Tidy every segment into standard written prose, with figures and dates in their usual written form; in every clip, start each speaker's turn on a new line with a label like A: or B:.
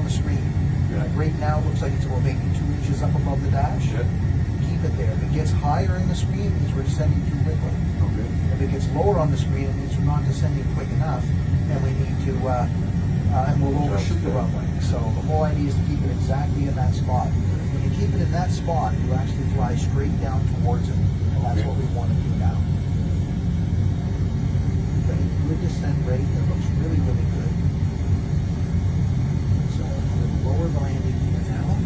A: the screen.
B: Yeah.
A: Like right now, it looks like it's about maybe 2 inches up above the dash.
B: Yeah.
A: Keep it there. If it gets higher in the screen, it means we're descending too quickly.
B: Okay.
A: If it gets lower on the screen, it means we're not descending quick enough, and we need to, and we'll overshoot the runway. So the whole idea is to keep it exactly in that spot. When you keep it in that spot, you actually fly straight down towards it, and that's
B: Okay.
A: what we want to do now. Okay, good descent rate. That looks really, really good. So we'll lower the landing gear now.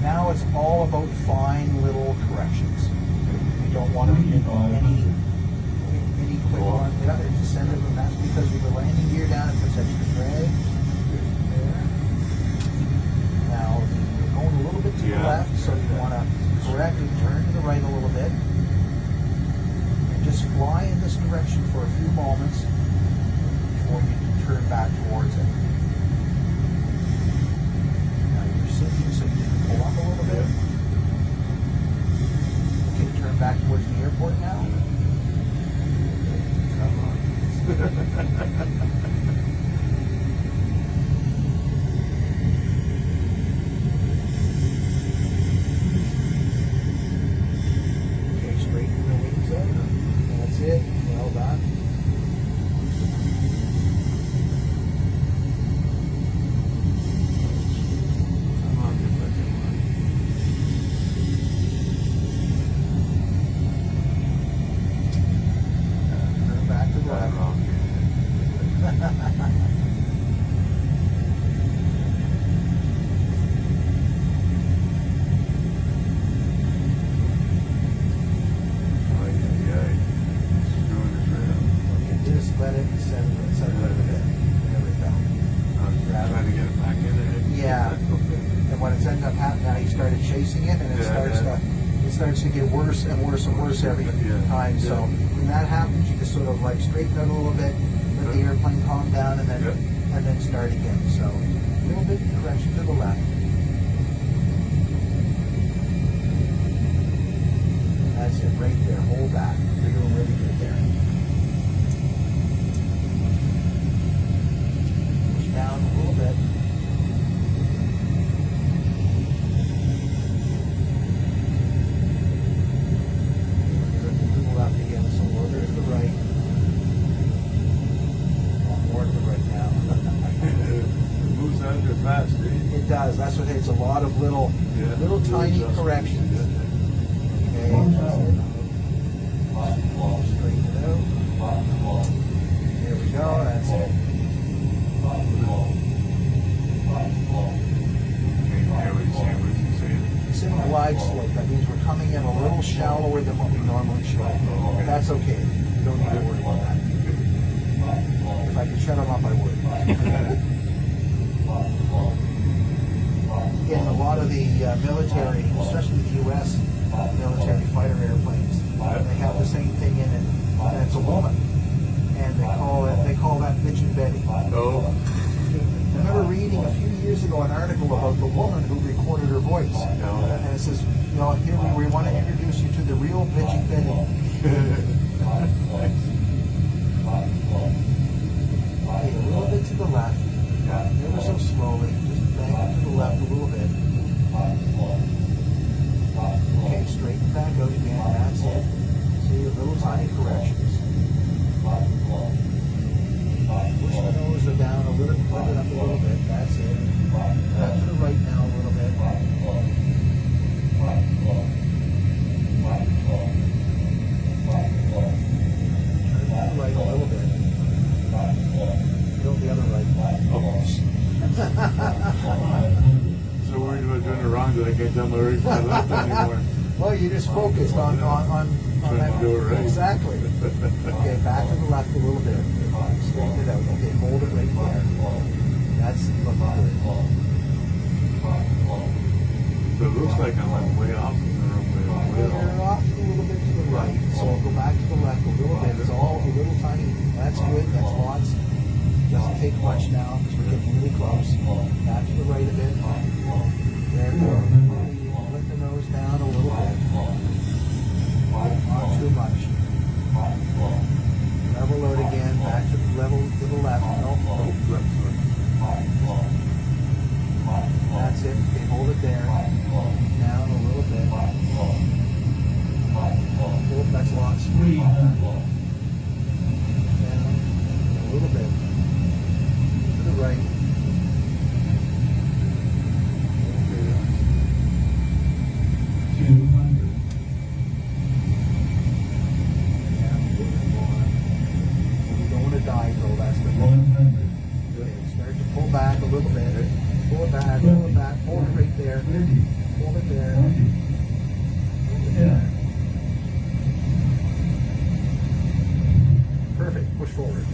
A: Now it's all about fine little corrections. We don't want to be in any quick one. Yeah, it's descended, and that's because with the landing gear down, it puts extra drag. There. Now you're going a little bit to the left, so you want to correct and turn to the right a little bit. And just fly in this direction for a few moments before you turn back towards it. Now you're sinking, so you can pull up a little bit. Okay, turn back towards the airport now.
B: Come on.
A: Okay, straighten the wings out. That's it. Well done.
B: Come on, get back in line.
A: Turn back to the
B: Got it
A: left.
B: wrong. Ay, ay, ay. Screwing us right up.
A: Okay, just let it settle it a bit. There we go.
B: I was trying to get it back in there.
A: Yeah. And what it's ended up happening now, he started chasing it, and it starts to get worse and worse and worse every time. So when that happens, you just sort of like straighten it a little bit, let the airplane calm down, and then start again. So a little bit of correction to the left. That's it, right there. Hold back. You're doing really good there. Push down a little bit. To the left again, so a little bit to the right. More to the right now.
B: It moves out there fast, eh?
A: It does. That's what it's a lot of little tiny corrections. Okay, that's it. Straighten it out. There we go. That's it.
B: Okay, now we see what he's saying.
A: It's in a wide slope. That means we're coming in a little shallower than what we normally should. That's okay. You don't need to worry about that. If I could shut them up, I would. Again, a lot of the military, especially the U.S. Military fighter airplanes, they have the same thing in it, and it's a woman, and they call that Pigeon Betty.
B: Oh.
A: I remember reading a few years ago an article about the woman who recorded her voice, and it says, you know, here we want to introduce you to the real Pigeon Betty. Okay, a little bit to the left, never so slowly, just bang it to the left a little bit. Okay, straighten back out again, that's it. See, little tiny corrections. Push the nose down a little, put it up a little bit, that's it. Back to the right now a little bit. Turn to the right a little bit. Go the other right.
B: So worried about doing it wrong that I can't tell my right from my left anymore.
A: Well, you just focused on
B: Trying
A: that.
B: to do it right.
A: Exactly. Okay, back to the left a little bit. Straighten it out. Okay, hold it right there. That's looking good.
B: So it looks like I'm like way off from the runway.
A: We're off a little bit to the right, so I'll go back to the left a little bit. It's all a little tiny. That's good. That's lots. Doesn't take much now because we're getting really close. Back to the right a bit. There we go. Let the nose down a little bit. Not too much. Level out again. Back to the level to the left. No.
B: Oh, left foot.
A: back a little bit. Pull it back, pull it back, hold it right there. Hold it there. Hold it there. Perfect. Push forward.